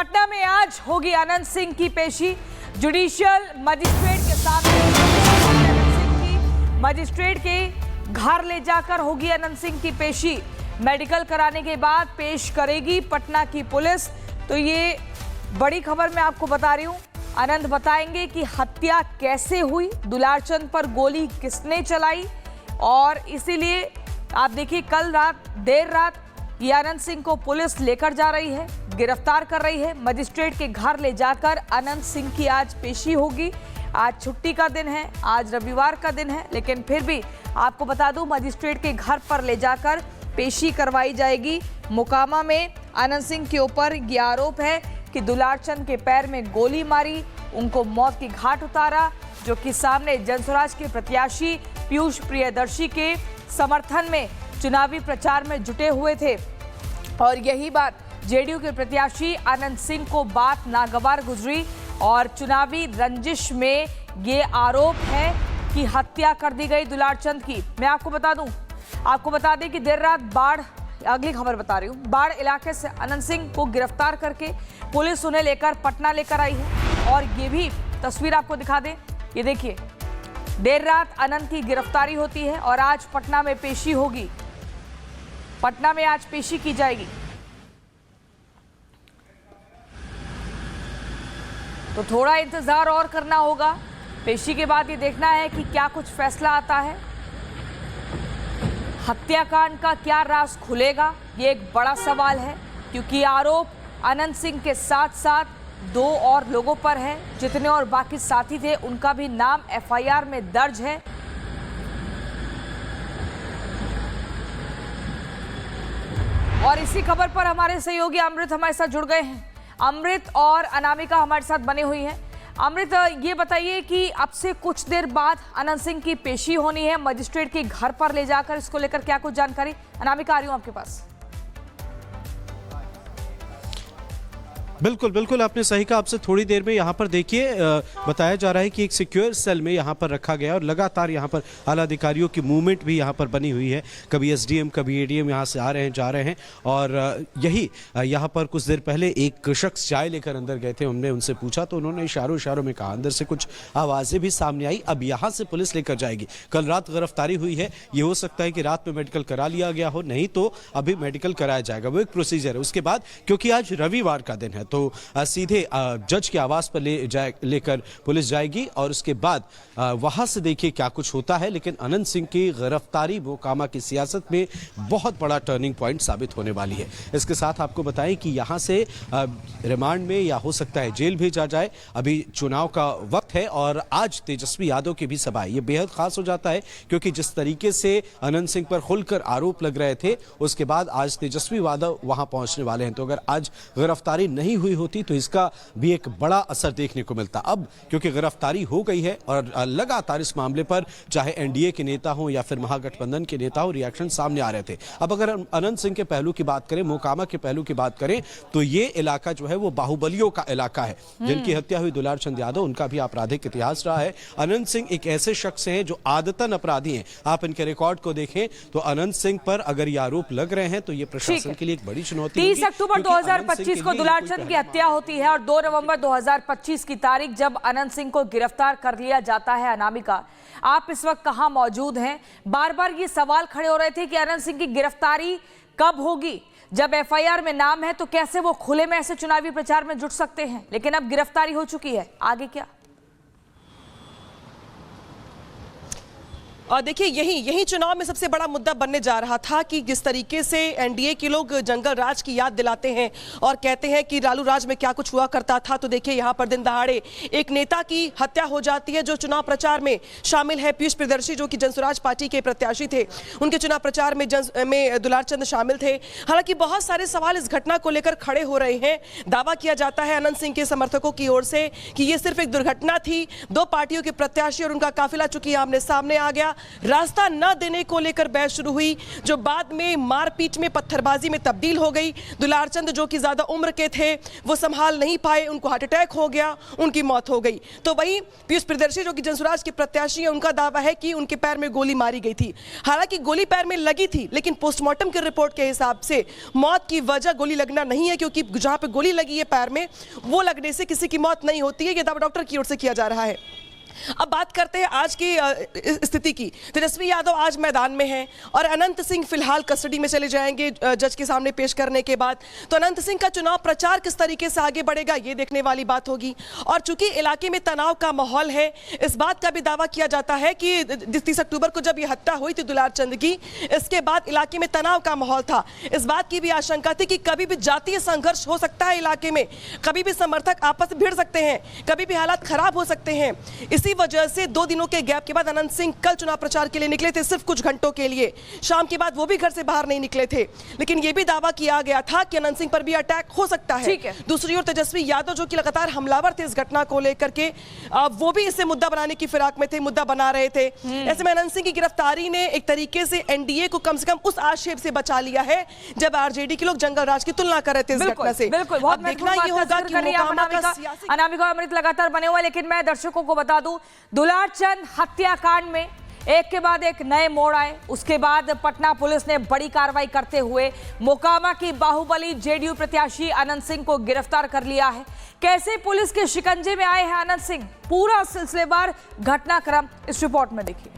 पटना में आज होगी अनंत सिंह की पेशी। जुडिशियल मजिस्ट्रेट के सामने अनंत सिंह की मजिस्ट्रेट के घर ले जाकर होगी अनंत सिंह की पेशी। मेडिकल कराने के बाद पेश करेगी पटना की पुलिस। तो ये बड़ी खबर मैं आपको बता रही हूं। अनंत बताएंगे कि हत्या कैसे हुई, दुलारचंद पर गोली किसने चलाई, और इसीलिए आप देखिए कल रात देर रात ये अनंत सिंह को पुलिस लेकर जा रही है, गिरफ्तार कर रही है। मजिस्ट्रेट के घर ले जाकर अनंत सिंह की आज पेशी होगी। आज छुट्टी का दिन है, आज रविवार का दिन है, लेकिन फिर भी आपको बता दूं मजिस्ट्रेट के घर पर ले जाकर पेशी करवाई जाएगी। मोकामा में अनंत सिंह के ऊपर ये आरोप है कि दुलारचंद के पैर में गोली मारी, उनको मौत की घाट उतारा, जो कि सामने जनसुराज के प्रत्याशी पीयूष प्रियदर्शी के समर्थन में चुनावी प्रचार में जुटे हुए थे। और यही बात जेडीयू के प्रत्याशी अनंत सिंह को बात नागवार गुजरी और चुनावी रंजिश में ये आरोप है कि हत्या कर दी गई दुलारचंद की। मैं आपको बता दें कि देर रात बाढ़, अगली खबर बता रही हूँ, बाढ़ इलाके से अनंत सिंह को गिरफ्तार करके पुलिस उन्हें लेकर पटना लेकर आई है। और ये भी तस्वीर आपको दिखा दें, ये देखिए देर रात अनंत की गिरफ्तारी होती है और आज पटना में पेशी होगी। पटना में आज पेशी की जाएगी। तो थोड़ा इंतजार और करना होगा। पेशी के बाद ये देखना है कि क्या कुछ फैसला आता है। हत्याकांड का क्या राज खुलेगा, ये एक बड़ा सवाल है, क्योंकि आरोप अनंत सिंह के साथ साथ 2 और लोगों पर है। जितने और बाकी साथी थे उनका भी नाम एफआईआर में दर्ज है। और इसी खबर पर हमारे सहयोगी अमृत हमारे साथ जुड़ गए हैं। अमृत और अनामिका हमारे साथ बने हुई हैं। अमृत, ये बताइए कि अब से कुछ देर बाद अनंत सिंह की पेशी होनी है, मजिस्ट्रेट के घर पर ले जाकर, इसको लेकर क्या कुछ जानकारी? अनामिका, आ रही हूं आपके पास। बिल्कुल बिल्कुल, आपने सही कहा। आपसे थोड़ी देर में यहाँ पर देखिए बताया जा रहा है कि एक सिक्योर सेल में यहाँ पर रखा गया और लगातार यहाँ पर आला अधिकारियों की मूवमेंट भी यहाँ पर बनी हुई है। कभी एसडीएम कभी एडीएम यहाँ से आ रहे हैं, जा रहे हैं। और यही यहाँ पर कुछ देर पहले एक शख्स चाय लेकर अंदर गए थे, हमने उनसे पूछा तो उन्होंने इशारों में कहा। अंदर से कुछ आवाज़ें भी सामने आई। अब यहाँ से पुलिस लेकर जाएगी। कल रात गिरफ्तारी हुई है, ये हो सकता है कि रात में मेडिकल करा लिया गया हो, नहीं तो अभी मेडिकल कराया जाएगा। वो एक प्रोसीजर है। उसके बाद क्योंकि आज रविवार का दिन है तो सीधे जज के आवास पर लेकर पुलिस जाएगी और उसके बाद वहां से देखिए क्या कुछ होता है। लेकिन अनंत सिंह की गिरफ्तारी मोकामा की सियासत में बहुत बड़ा टर्निंग पॉइंट साबित होने वाली है। इसके साथ आपको बताएं कि यहां से रिमांड में या हो सकता है जेल भेजा जाए। अभी चुनाव का वक्त है और आज तेजस्वी यादव की भी सभा है। ये बेहद खास हो जाता है क्योंकि जिस तरीके से अनंत सिंह पर खुलकर आरोप लग रहे थे, उसके बाद आज तेजस्वी यादव वहां पहुंचने वाले हैं। तो अगर आज गिरफ्तारी नहीं हुई होती तो इसका भी एक बड़ा असर देखने को मिलता। अब क्योंकि गिरफ्तारी हो गई है और लगातार इस मामले पर चाहे एनडीए के नेता हो या फिर महागठबंधन के नेता हो, रिएक्शन सामने आ रहे थे। अब अगर अनंत सिंह के पहलू की बात करें, मोकामा के पहलू की बात करें, तो ये इलाका जो है वो बाहुबलियों का इलाका है। जिनकी हत्या हुई दुलारचंद यादव, उनका भी आपराधिक इतिहास रहा है। अनंत सिंह एक ऐसे शख्स हैं जो आदतन अपराधी हैं। आप इनके रिकॉर्ड को देखें तो अनंत सिंह पर अगर ये आरोप लग रहे हैं तो ये प्रशासन के लिए एक बड़ी चुनौती होगी। 30 अक्टूबर 2025 को दुलारचंद की हत्या होती है और 2 नवंबर 2025 की तारीख जब अनंत सिंह को गिरफ्तार कर लिया जाता है। अनामिका, आप इस वक्त कहां मौजूद हैं? बार बार ये सवाल खड़े हो रहे थे कि अनंत सिंह की गिरफ्तारी कब होगी। जब एफआईआर में नाम है तो कैसे वो खुले में ऐसे चुनावी प्रचार में जुट सकते हैं, लेकिन अब गिरफ्तारी हो चुकी है, आगे क्या? और देखिए यही चुनाव में सबसे बड़ा मुद्दा बनने जा रहा था कि जिस तरीके से एनडीए के लोग जंगल राज की याद दिलाते हैं और कहते हैं कि लालू राज में क्या कुछ हुआ करता था। तो देखिए यहाँ पर दिन दहाड़े एक नेता की हत्या हो जाती है जो चुनाव प्रचार में शामिल है। पीयूष प्रियदर्शी जो कि जनसुराज पार्टी के प्रत्याशी थे, उनके चुनाव प्रचार में दुलारचंद शामिल थे। हालांकि बहुत सारे सवाल इस घटना को लेकर खड़े हो रहे हैं। दावा किया जाता है अनंत सिंह के समर्थकों की ओर से कि ये सिर्फ एक दुर्घटना थी। 2 पार्टियों के प्रत्याशी और उनका काफिला चूंकि आमने सामने आ गया, रास्ता न देने को लेकर बहस शुरू हुई, जो बाद में मारपीट में, पत्थरबाजी में तब्दील हो गई। दुलार चंद जो कि ज्यादा उम्र के थे वो संभाल नहीं पाए, उनको हार्ट अटैक हो गया, उनकी मौत हो गई। तो वहीं पीयूष प्रियदर्शी जो कि जनसुराज के प्रत्याशी हैं, उनका दावा है कि उनके पैर में गोली मारी गई थी। हालांकि गोली पैर में लगी थी, लेकिन पोस्टमार्टम की रिपोर्ट के हिसाब से मौत की वजह गोली लगना नहीं है, क्योंकि जहां पे गोली लगी है पैर में, वो लगने से किसी की मौत नहीं होती है। यह दावा डॉक्टर की ओर से किया जा रहा है। अब बात करते हैं आज की स्थिति की। तेजस्वी यादव आज मैदान में हैं और अनंत सिंह फिलहाल कस्टडी में चले जाएंगे जज के सामने पेश करने के बाद। तो अनंत सिंह का चुनाव प्रचार किस तरीके से आगे बढ़ेगा, ये देखने वाली बात होगी। और चूंकि इलाके में तनाव का माहौल है, इस बात का भी दावा किया जाता है कि 30 अक्टूबर को जब ये हत्या हुई थी दुलार चंद की, इसके बाद इलाके में तनाव का माहौल था। इस बात की भी आशंका थी कि कभी भी जातीय संघर्ष हो सकता है इलाके में, कभी भी समर्थक आपस में भिड़ सकते हैं, कभी भी हालात खराब हो सकते हैं। इसी वजह से 2 दिनों के गैप के बाद अनंत सिंह कल चुनाव प्रचार के लिए निकले थे, सिर्फ कुछ घंटों के लिए। शाम के बाद वो भी घर से बाहर नहीं निकले थे, लेकिन यह भी दावा किया गया था कि अनंत सिंह पर भी अटैक हो सकता है। दूसरी ओर तेजस्वी यादव जो कि लगातार हमलावर थे इस घटना को लेकर के, वो भी इसे मुद्दा बनाने की फिराक में थे, मुद्दा बना रहे थे। ऐसे में अनंत सिंह की गिरफ्तारी ने एक तरीके से एनडीए को कम से कम उस आक्षेप से बचा लिया है जब आरजेडी के लोग जंगल राज की तुलना कर रहे थे इस घटना से। अब देखना ये होगा कि अनामिका अमृत लगातार बने हुए। लेकिन मैं दर्शकों को बता दूं, दुलार चंद हत्याकांड में एक के बाद एक नए मोड़ आए। उसके बाद पटना पुलिस ने बड़ी कार्रवाई करते हुए मोकामा की बाहुबली जेडीयू प्रत्याशी अनंत सिंह को गिरफ्तार कर लिया है। कैसे पुलिस के शिकंजे में आए हैं अनंत सिंह, पूरा सिलसिलेवार घटनाक्रम इस रिपोर्ट में देखिए।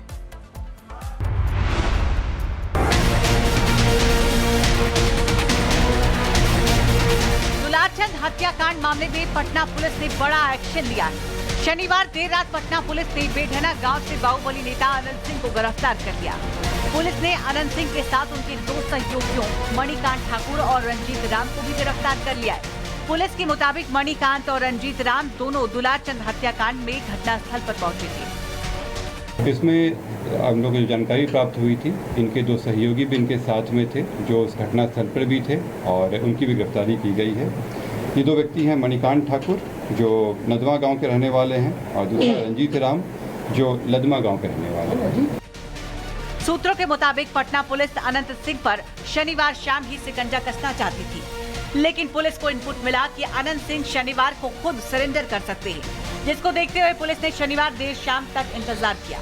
दुलारचंद हत्याकांड मामले में पटना पुलिस ने बड़ा एक्शन लिया है। शनिवार देर रात पटना पुलिस ने बेढना गांव से बाहुबली नेता अनंत सिंह को गिरफ्तार कर लिया। पुलिस ने अनंत सिंह के साथ उनके 2 सहयोगियों मणिकांत ठाकुर और रंजीत राम को भी गिरफ्तार कर लिया है। पुलिस के मुताबिक मणिकांत और रंजीत राम दोनों दुलारचंद हत्याकांड में घटनास्थल पर पहुंचे थे। इसमें हम लोगों को जानकारी प्राप्त हुई थी, इनके 2 सहयोगी भी इनके साथ में थे जो उस घटनास्थल पर भी थे और उनकी भी गिरफ्तारी की गई है। ये 2 व्यक्ति हैं मणिकांत ठाकुर जो नदवा गांव के रहने वाले हैं और दूसरा रंजीत राम जो लदमा गांव के रहने वाले हैं। सूत्रों के मुताबिक पटना पुलिस अनंत सिंह पर शनिवार शाम ही शिकंजा कसना चाहती थी, लेकिन पुलिस को इनपुट मिला कि अनंत सिंह शनिवार को खुद सरेंडर कर सकते हैं, जिसको देखते हुए पुलिस ने शनिवार देर शाम तक इंतजार किया।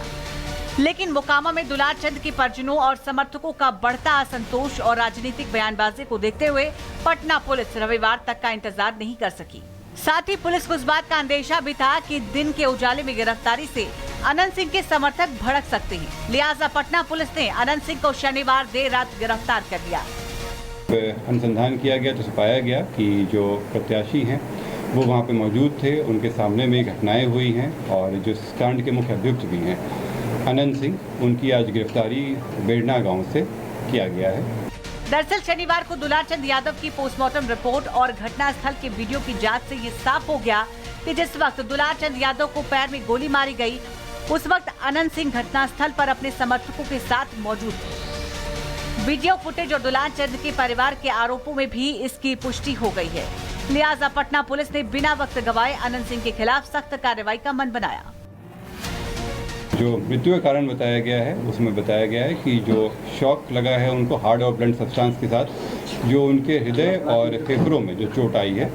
लेकिन मोकामा में दुलार चंद के परिजनों और समर्थकों का बढ़ता असंतोष और राजनीतिक बयानबाजी को देखते हुए पटना पुलिस रविवार तक का इंतजार नहीं कर सकी। साथ ही पुलिस को इस बात का अंदेशा भी था कि दिन के उजाले में गिरफ्तारी से अनंत सिंह के समर्थक भड़क सकते हैं। लिहाजा पटना पुलिस ने अनंत सिंह को शनिवार देर रात गिरफ्तार कर लिया। अनुसंधान किया गया तो पाया गया कि जो प्रत्याशी हैं वो वहाँ पे मौजूद थे, उनके सामने में घटनाएं हुई हैं और जो कांड के मुख्य अभियुक्त भी हैं अनंत सिंह, उनकी आज गिरफ्तारी बेड़ना गांव से किया गया है। दरअसल शनिवार को दुलारचंद यादव की पोस्टमार्टम रिपोर्ट और घटनास्थल के वीडियो की जांच से ये साफ हो गया कि जिस वक्त दुलारचंद यादव को पैर में गोली मारी गई, उस वक्त अनंत सिंह घटनास्थल पर अपने समर्थकों के साथ मौजूद थे। वीडियो फुटेज और दुलारचंद के परिवार के आरोपों में भी इसकी पुष्टि हो गई है। लिहाजा पटना पुलिस ने बिना वक्त गवाए अनंत सिंह के खिलाफ सख्त कार्रवाई का मन बनाया। जो मृत्यु का कारण बताया गया है उसमें बताया गया है कि जो शॉक लगा है उनको हार्ड और ब्लंट सब्सटेंस के साथ जो उनके हृदय और फेफड़ों में जो चोट आई है,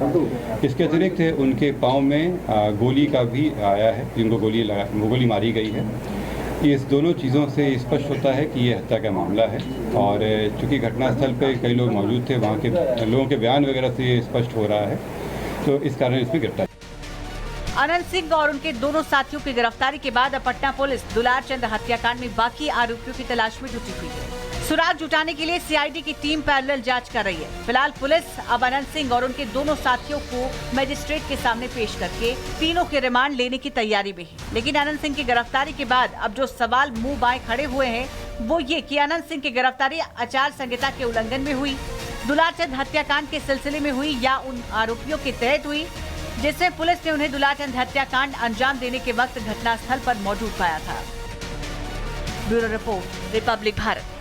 इसके अतिरिक्त उनके पाँव में गोली का भी आया है, जिनको गोली मारी गई है। इस दोनों चीज़ों से स्पष्ट होता है कि ये हत्या का मामला है और चूंकि घटनास्थल पर कई लोग मौजूद थे, वहाँ के लोगों के बयान वगैरह से ये स्पष्ट हो रहा है, तो इस कारण इसमें गिरफ्तार। अनंत सिंह और उनके दोनों साथियों की गिरफ्तारी के बाद अब पटना पुलिस दुलारचंद हत्याकांड में बाकी आरोपियों की तलाश में जुटी हुई है। सुराग जुटाने के लिए सीआईडी की टीम पैरेलल जांच कर रही है। फिलहाल पुलिस अब अनंत सिंह और उनके दोनों साथियों को मजिस्ट्रेट के सामने पेश करके तीनों के रिमांड लेने की तैयारी में है। लेकिन अनंत सिंह की गिरफ्तारी के बाद अब जो सवाल मुंह बाएं खड़े हुए हैं वो ये कि अनंत सिंह की गिरफ्तारी आचार संहिता के उल्लंघन में हुई, दुलारचंद हत्याकांड के सिलसिले में हुई या उन आरोपियों के तहत हुई जिसमें पुलिस ने उन्हें दुलारचंद हत्याकांड अंजाम देने के वक्त घटनास्थल पर मौजूद पाया था। Bureau report, Republic Bharat.